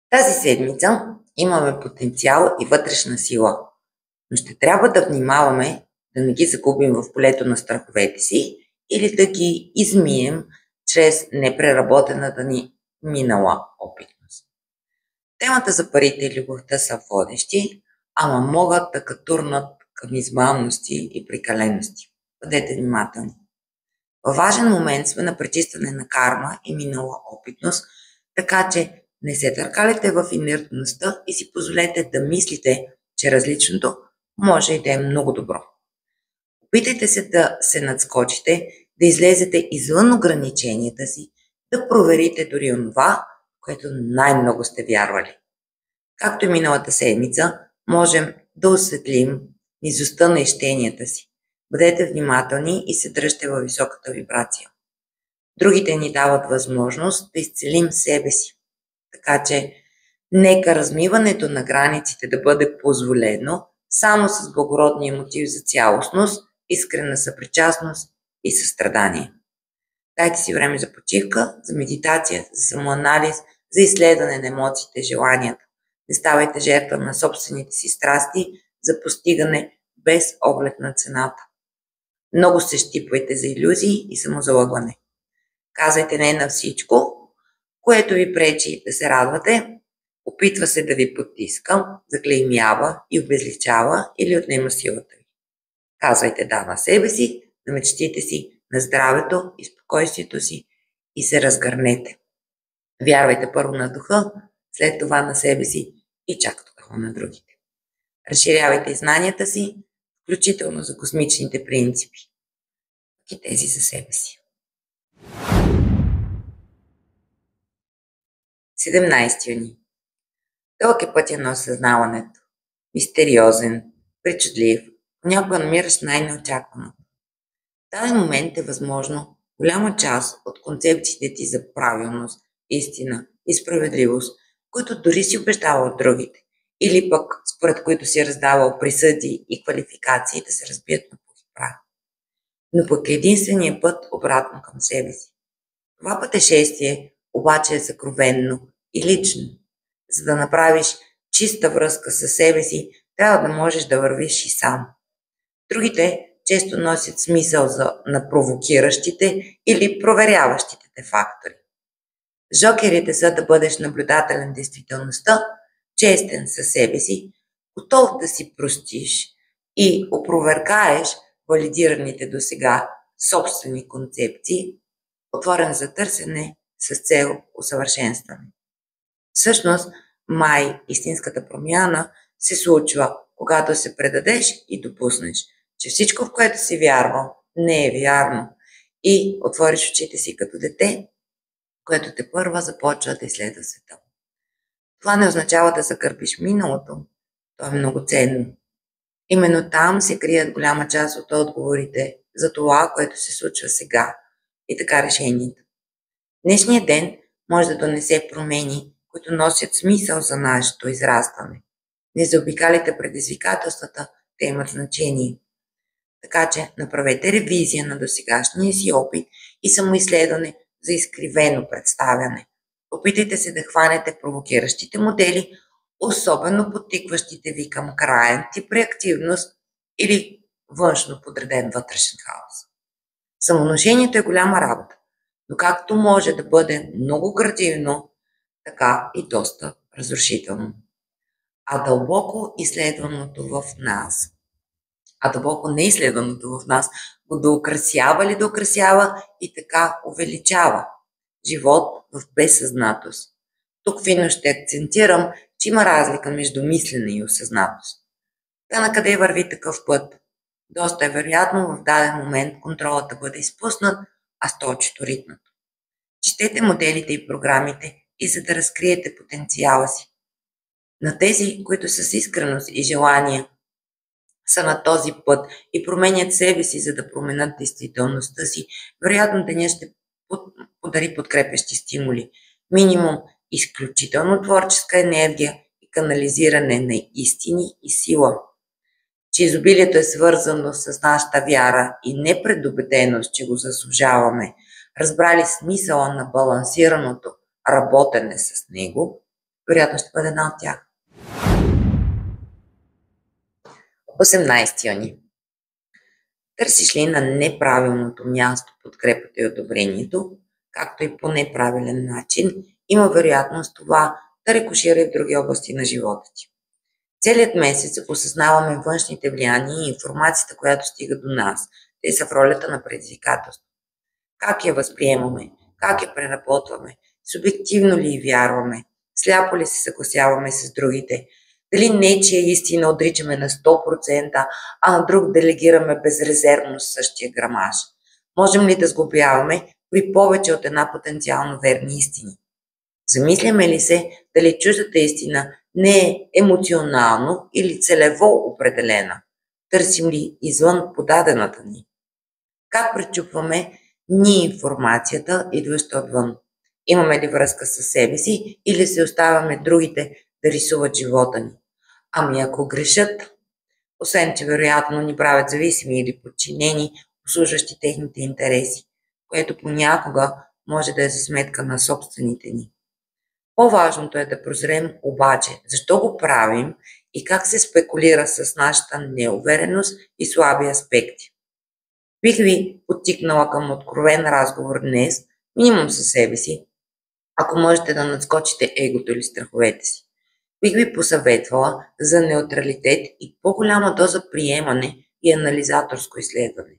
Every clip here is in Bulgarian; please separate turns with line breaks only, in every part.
Тази седмица имаме потенциал и вътрешна сила, но ще трябва да внимаваме да не ги загубим в полето на страховете си или да ги измием чрез непреработената ни минала опитност. Темата за парите и любовта са водещи, ама могат да катурнат към измамности и прекалености. Бъдете внимателни. Във важен момент сме на пречистване на карма и минала опитност, така че не се търкалете в инертността и си позволете да мислите, че различното може и да е много добро. Опитайте се да се надскочите, да излезете извън ограниченията си, да проверите дори онова, което най-много сте вярвали. Както и миналата седмица, можем да осветлим низостта на ищенията си. Бъдете внимателни и се дръжте във високата вибрация. Другите ни дават възможност да изцелим себе си. Така че нека размиването на границите да бъде позволено само с благородния мотив за цялостност, искрена съпричастност и състрадание. Дайте си време за почивка, за медитация, за самоанализ, за изследване на емоциите, желанията. Не ставайте жертва на собствените си страсти за постигане без оглед на цената. Много се щипвайте за илюзии и самозалъгване. Казайте не на всичко, което ви пречи да се радвате, опитва се да ви потиска, заклеймява и обезличава или отнема силата ви. Казвайте да на себе си, на мечтите си, на здравето и спокойствието си и се разгърнете. Вярвайте първо на духа, след това на себе си и чак тогава на другите. Разширявайте знанията си, включително за космичните принципи, и тези за себе си. 17 юни. Дълъг е пътя на осъзнаването. Мистериозен, причудлив, понякога намираш най-неочаквано. В даден момент е възможно голяма част от концепциите ти за правилност, истина и справедливост, които дори си убеждава от другите, или пък според които си раздавал присъди и квалификации да се разбият на пух и прах. Но пък е единственият път обратно към себе си. Това пътешествие обаче е съкровенно и лично. За да направиш чиста връзка със себе си, трябва да можеш да вървиш и сам. Другите често носят смисъл на провокиращите или проверяващите те фактори. Жокерите са да бъдеш наблюдателен в действителността, честен със себе си, готов да си простиш и опровергаеш валидираните досега собствени концепции, отворен за търсене с цел усъвършенстване. Всъщност, истинската промяна се случва, когато се предадеш и допуснеш, че всичко, в което си вярвал, не е вярно и отвориш очите си като дете, което тепърва започва да изследва света. Това не означава да загърбиш миналото, то е много ценно. Именно там се крият голяма част от отговорите за това, което се случва сега и така решението. Днешният ден може да донесе промени, които носят смисъл за нашето израстване. Не заобикаляйте предизвикателствата, те имат значение. Така че направете ревизия на досегашния си опит и самоизследване за изкривено представяне. Опитайте се да хванете провокиращите модели, особено подтикващите ви към краен тип реактивност или външно подреден вътрешен хаос. Самоношението е голяма работа, но както може да бъде много градивно, така и доста разрушително. Дълбоко неизследваното в нас го доукрасява и така увеличава живот в безсъзнатост. Тук фино ще акцентирам, че има разлика между мислене и осъзнатост. На къде върви такъв път? Доста е вероятно в даден момент контролът да бъде изпуснат, а столчето ритнат. Четете моделите и програмите и за да разкриете потенциала си. На тези, които с искреност и желание са на този път и променят себе си, за да променят действителността си, вероятно деня ще подари подкрепящи стимули. Минимум изключително творческа енергия и канализиране на истини и сила. Че изобилието е свързано с нашата вяра и непредубеденост, че го заслужаваме, разбрали смисъла на балансираното работене с него, вероятно ще бъде една от тях. 18 юни. Търсиш ли на неправилното място подкрепата и одобрението, както и по неправилен начин, има вероятност това да рекошира и в други области на живота ти. Целият месец осъзнаваме външните влияния и информацията, която стига до нас. Те са в ролята на предизвикателство. Как я възприемаме? Как я преработваме? Субективно ли й вярваме? Сляпо ли се съгласяваме с другите? Дали нечия истина отричаме на 100%, а на друг делегираме безрезервно същия грамаж? Можем ли да сглобяваме при повече от една потенциално верни истини? Замисляме ли се дали чуждата истина не е емоционално или целево определена? Търсим ли извън подадената ни? Как пречупваме ние информацията, идваща отвън? Имаме ли връзка с себе си или се оставяме другите да рисуват живота ни? Ами ако грешат, освен че вероятно ни правят зависими или подчинени, обслужващи техните интереси, което понякога може да е за сметка на собствените ни. По-важното е да прозрем обаче защо го правим и как се спекулира с нашата неувереност и слаби аспекти. Бих ви подтикнала към откровен разговор днес, минимум със себе си, ако можете да надскочите егото или страховете си. Бих ви посъветвала за неутралитет и по-голяма доза приемане и анализаторско изследване.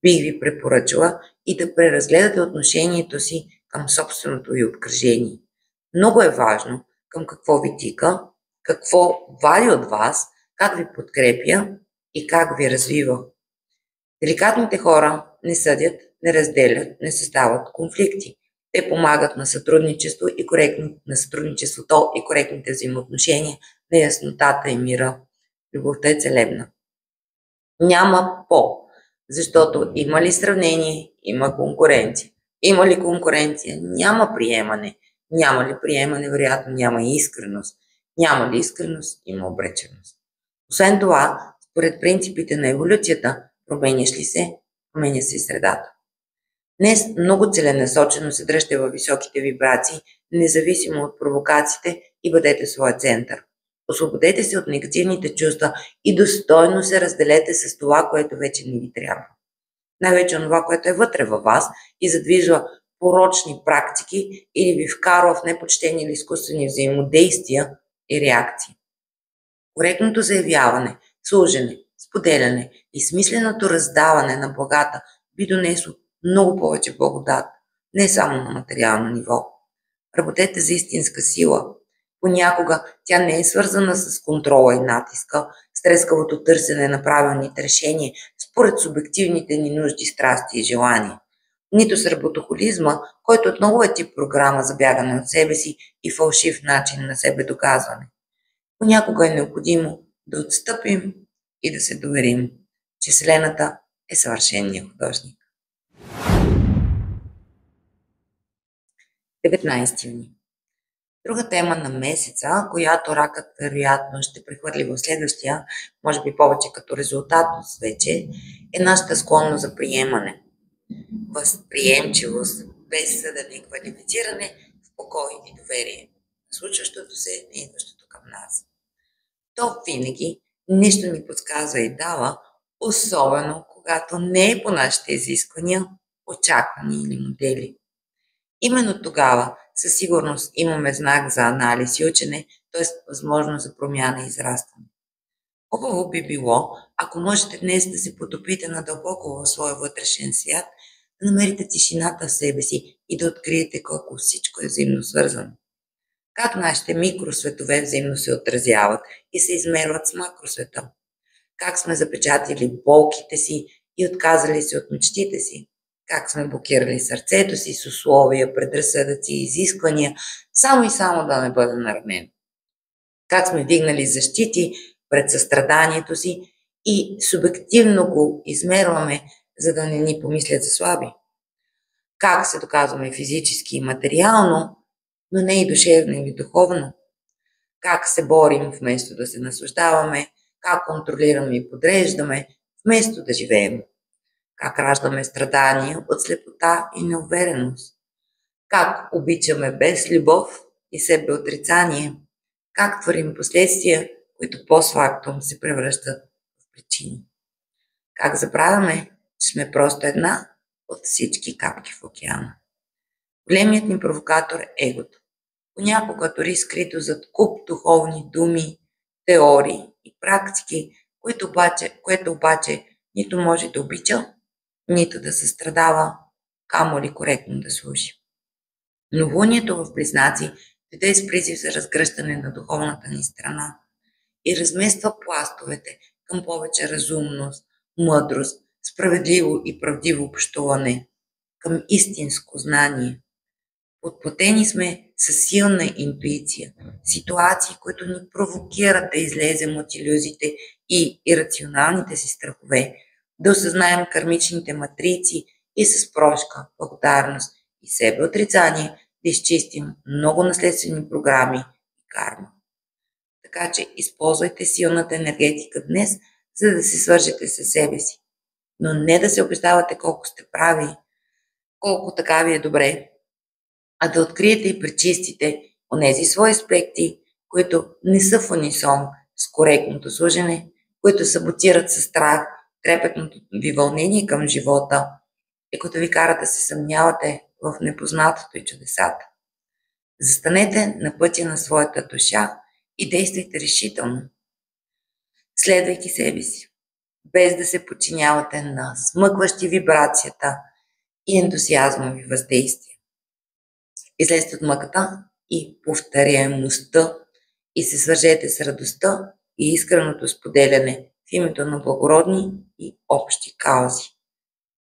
Бих ви препоръчала и да преразгледате отношението си към собственото ви обкръжение. Много е важно към какво ви тика, какво вади от вас, как ви подкрепя и как ви развива. Деликатните хора не съдят, не разделят, не създават конфликти. Те помагат на сътрудничеството и коректните взаимоотношения, на яснотата и мира. Любовта е целебна. Няма защото има ли сравнение, има конкуренция. Има ли конкуренция, няма приемане. Няма ли приемане, вероятно няма и искреност. Няма ли искреност, има обреченост. Освен това, според принципите на еволюцията, променяш ли се, променя се и средата. Днес много целенасочено се дръжте във високите вибрации, независимо от провокациите и бъдете своя център. Освободете се от негативните чувства и достойно се разделете с това, което вече не ви трябва. Най-вече това, което е вътре във вас и задвижва порочни практики или ви вкарва в непочтени или изкуствени взаимодействия и реакции. Коректното заявяване, служене, споделяне и смисленото раздаване на благата би донесло много повече благодат, не само на материално ниво. Работете за истинска сила. Понякога тя не е свързана с контрола и натиска, с трескавото търсене на правилните решения, според субективните ни нужди, страсти и желания. Нито с работохолизма, който отново е тип програма за бягане от себе си и фалшив начин на себе доказване. Понякога е необходимо да отстъпим и да се доверим, че Вселената е съвършеният художник. 19 юни. Друга тема на месеца, която ракът вероятно ще прехвърли в следващия, може би повече като резултат вече, е нашата склонност за приемане. Възприемчивост, без съдене и квалифициране, спокой и доверие. Случващото се и идващото към нас. То винаги нещо ни подсказва и дава, особено когато не е по нашите изисквания, очаквания или модели. Именно тогава със сигурност имаме знак за анализ и учене, т.е. възможност за промяна и израстване. Хубаво би било, ако можете днес да се потопите надълбоко в своя вътрешен свят, да намерите тишината в себе си и да откриете колко всичко е взаимно свързано. Как нашите микросветове взаимно се отразяват и се измерват с макросвета. Как сме запечатали болките си и отказали се от мечтите си. Как сме блокирали сърцето си с условия, предразсъдъци и изисквания, само и само да не бъде наранено. Как сме вдигнали защити пред състраданието си и субективно го измерваме, за да не ни помислят за слаби. Как се доказваме физически и материално, но не и душевно или духовно. Как се борим вместо да се наслаждаваме, как контролираме и подреждаме, вместо да живеем. Как раждаме страдания от слепота и неувереност. Как обичаме без любов и себеотрицание, как творим последствия, които постфактум се превръщат в причини. Как забравяме, че сме просто една от всички капки в океана. Големият ни провокатор е егото. Понякога дори скрито зад куп духовни думи, теории и практики, което обаче нито може да обича, нито да състрадава, камо ли коректно да служи. Новолунието в Близнаци дойде с призив за разгръщане на духовната ни страна и размества пластовете към повече разумност, мъдрост, справедливо и правдиво общуване, към истинско знание. Подплатени сме с силна интуиция, ситуации, които ни провокират да излезем от илюзиите и ирационалните си страхове, да осъзнаем кармичните матрици и с прошка, благодарност и себеотрицание да изчистим много наследствени програми и карма. Така че използвайте силната енергетика днес, за да се свържете със себе си. Но не да се убеждавате колко сте прави, колко така ви е добре, а да откриете и пречистите онези свои аспекти, които не са в унисон с коректното служене, които саботират със страх трепетното ви вълнение към живота и които ви карат да се съмнявате в непознатото и чудесата. Застанете на пътя на своята душа и действайте решително, следвайки себе си, без да се подчинявате на смъкващи вибрацията и ентусиазмови въздействия. Излезте от мъката и повторяемостта и се свържете с радостта и искреното споделяне в името на благородни и общи каузи.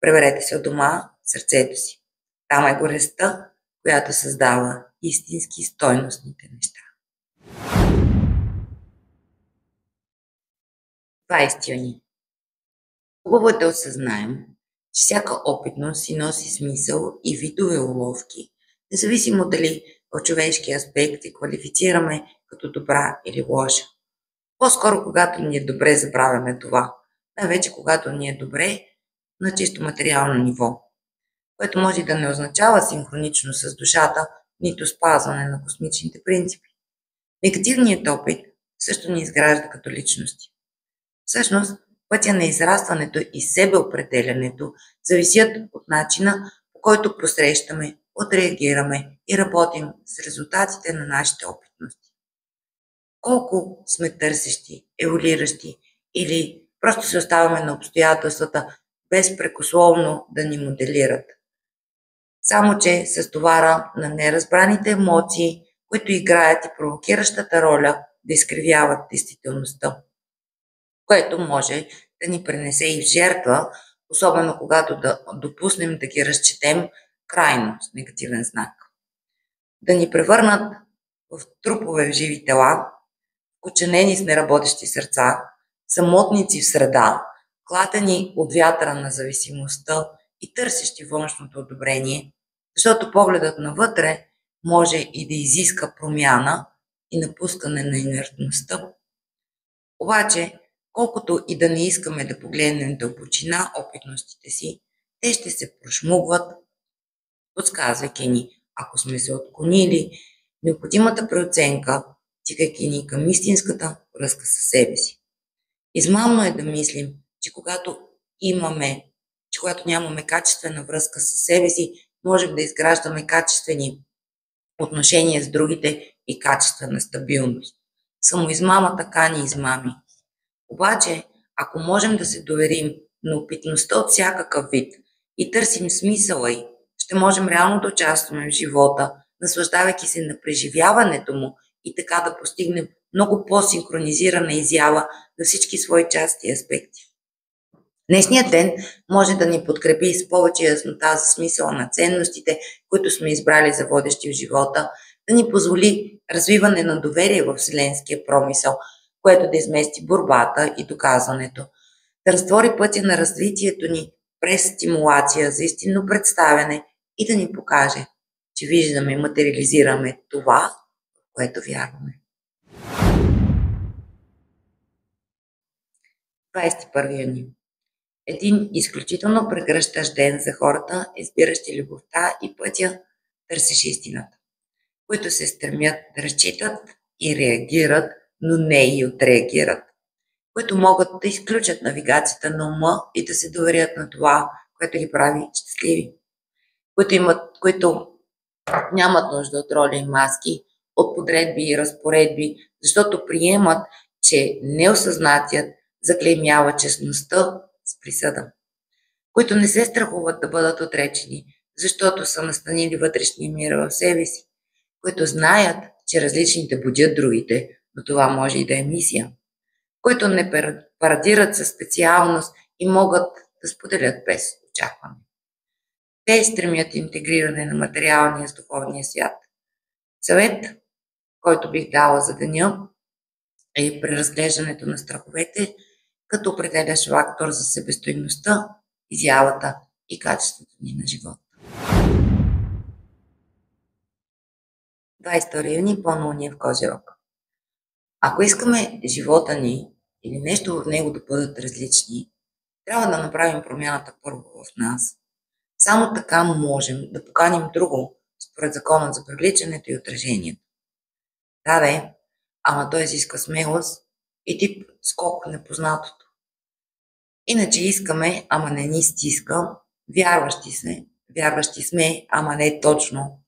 Преберете се от дома, сърцето си. Там е горестта, която създава истински стойностните неща. 20 юни. Хубаво е да осъзнаем, че всяка опитност си носи смисъл и видове уловки, независимо дали в човешки аспект се квалифицираме като добра или лоша. По-скоро, когато ни е добре, забравяме това. Най-вече когато ни е добре на чисто материално ниво, което може да не означава синхронично с душата, нито спазване на космичните принципи. Негативният опит също ни изгражда като личности. Всъщност, пътя на израстването и себеопределянето зависят от начина, по който посрещаме, отреагираме и работим с резултатите на нашите опитности. Колко сме търсещи, еволюиращи или просто се оставаме на обстоятелствата безпрекословно да ни моделират. Само че с товара на неразбраните емоции, които играят и провокиращата роля да изкривяват действителността, което може да ни пренесе и в жертва, особено когато да допуснем да ги разчетем крайно с негативен знак. Да ни превърнат в трупове в живи тела, коченени с неработещи сърца, самотници в среда, клатени от вятъра на зависимостта и търсещи външното одобрение, защото погледът навътре може и да изиска промяна и напускане на инертността. Обаче, колкото и да не искаме да погледнем дълбочина опитностите си, те ще се прошмугват, подсказвайки ни, ако сме се отклонили, необходимата преоценка, тикайки ни към истинската връзка със себе си. Измамно е да мислим, че когато нямаме качествена връзка със себе си, можем да изграждаме качествени отношения с другите и качествена стабилност. Самоизмамата кани измами. Обаче, ако можем да се доверим на опитността от всякакъв вид и търсим смисъла й, ще можем реално да участваме в живота, наслаждавайки се на преживяването му и така да постигнем много по-синхронизирана изява на всички свои части и аспекти. Днешният ден може да ни подкрепи с повече яснота за смисъла на ценностите, които сме избрали за водещи в живота, да ни позволи развиване на доверие в вселенския промисъл, което да измести борбата и доказването, да разтвори пътя на развитието ни през стимулация за истинно представяне и да ни покаже, че виждаме и материализираме това, в което вярваме. 21 юни. Един изключително прегръщащ ден за хората, избиращи любовта и пътя, търсеше истината. които се стремят да разчитат и реагират, но не и отреагират, които могат да изключат навигацията на ума и да се доверят на това, което ги прави щастливи, които нямат нужда от роли и маски, от подредби и разпоредби, защото приемат, че неосъзнатият заклеймява честността с присъда, които не се страхуват да бъдат отречени, защото са настанили вътрешния мир в себе си, които знаят, че различните будят другите, но това може и да е мисия, които не парадират със специалност и могат да споделят без очакване. Те стремят интегриране на материалния с духовния свят. Съвет, който бих дала за деня, е преразглеждането на страховете, като определяш фактор за себестойността, изявата и качеството ни на живота. 22 юни, пълнолуние в Козирог. Ако искаме живота ни или нещо в него да бъдат различни, трябва да направим промяната първо в нас. Само така можем да поканим друго според законът за привличането и отражението. Да, ама той изисква смелост и тип скок в непознатото. Иначе искаме, ама не ни стиска, вярващи сме, ама не точно.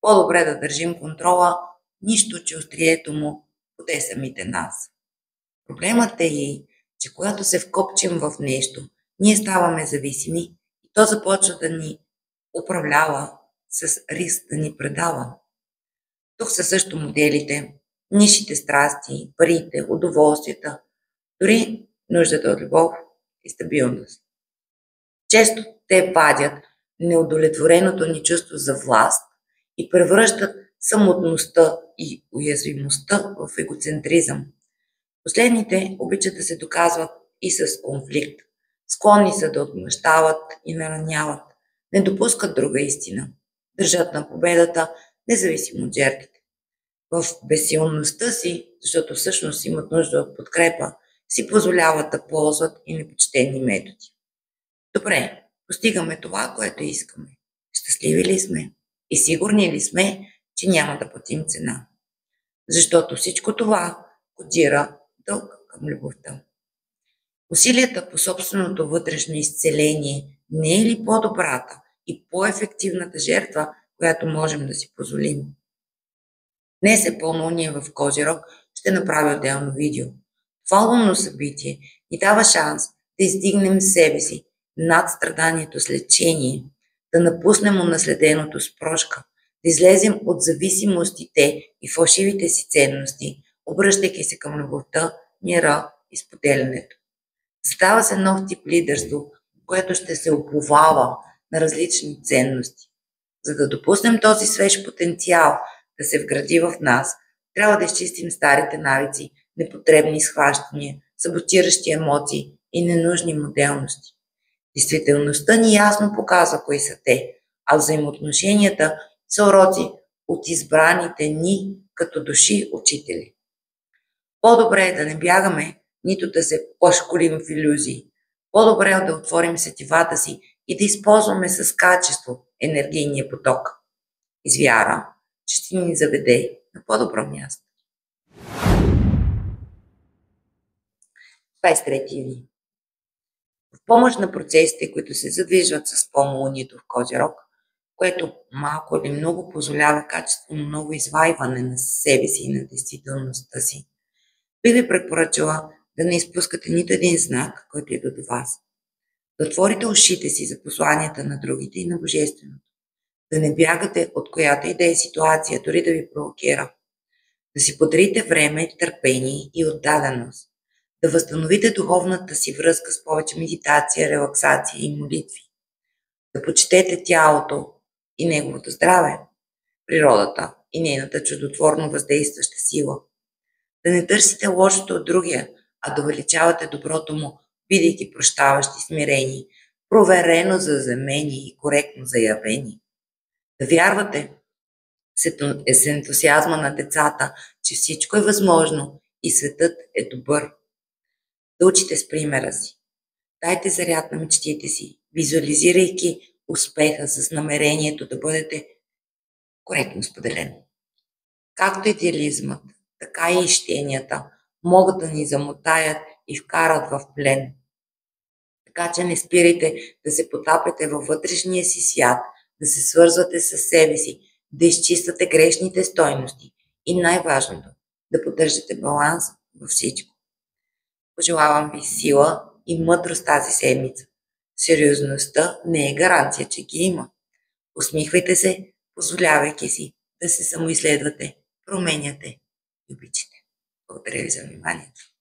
По-добре да държим контрола, нищо, че острието му поде самите нас. Проблемът е и, че когато се вкопчим в нещо, ние ставаме зависими и то започва да ни управлява с риск да ни предава. Тук са също моделите, нишите страсти, парите, удоволствията, дори нуждата от любов и стабилност. Често те падят неудовлетвореното ни чувство за власт и превръщат самотността и уязвимостта в егоцентризъм. Последните обичат да се доказват и с конфликт. Склонни са да отмъщават и нараняват. Не допускат друга истина. Държат на победата, независимо от жертвите. В безсилността си, защото всъщност имат нужда от подкрепа, си позволяват да ползват и непочтени методи. Добре, постигаме това, което искаме. Щастливи ли сме? И сигурни ли сме, че няма да платим цена? Защото всичко това кодира дълг към любовта. Усилията по собственото вътрешно изцеление не е ли по-добрата и по-ефективната жертва, която можем да си позволим? Днес е пълнолуние в Козирог, ще направя отделно видео. Това лунно събитие ни дава шанс да издигнем себе си над страданието с лечение, да напуснем унаследеното с прошка, да излезем от зависимостите и фалшивите си ценности, обръщайки се към любовта, мира и споделянето. Става се нов тип лидерство, което ще се уповава на различни ценности. За да допуснем този свеж потенциал да се вгради в нас, трябва да изчистим старите навици, непотребни схващания, саботиращи емоции и ненужни моделности. Действителността ни ясно показва кои са те, а взаимоотношенията са уроци от избраните ни като души учители. По-добре е да не бягаме, нито да се пашколим в илюзии. По-добре е да отворим сетивата си и да използваме с качество енергийния поток. Из вяра, че ще ни заведе на по-добро място. 23 юни. В помощ на процесите, които се задвижват с пълнолунието в Козирог, което малко или много позволява качествено ново извайване на себе си и на действителността си, би ви препоръчала да не изпускате нито един знак, който идва до вас. Да отворите ушите си за посланията на другите и на Божественото. Да не бягате от която и да е ситуация, дори да ви провокира. Да си подарите време, търпение и отдаденост. Да възстановите духовната си връзка с повече медитация, релаксация и молитви. Да почетете тялото и неговото здраве, природата и нейната чудотворно въздействаща сила. Да не търсите лошото от другия, а да увеличавате доброто му, бидейки прощаващи, смирени, проверено заземени и коректно заявени. Да вярвате с ентусиазма на децата, че всичко е възможно и светът е добър. Да учите с примера си. Дайте заряд на мечтите си, визуализирайки успеха с намерението да бъдете коректно споделен. Както идеализмът, така и ищенията могат да ни замотаят и вкарат в плен. Така че не спирайте да се потапяте във вътрешния си свят, да се свързвате с себе си, да изчиствате грешните стойности и най-важното, да поддържате баланс във всичко. Пожелавам ви сила и мъдрост тази седмица. Сериозността не е гаранция, че ги има. Усмихвайте се, позволявайки си да се самоизследвате, променяте и обичате. Благодаря ви за вниманието.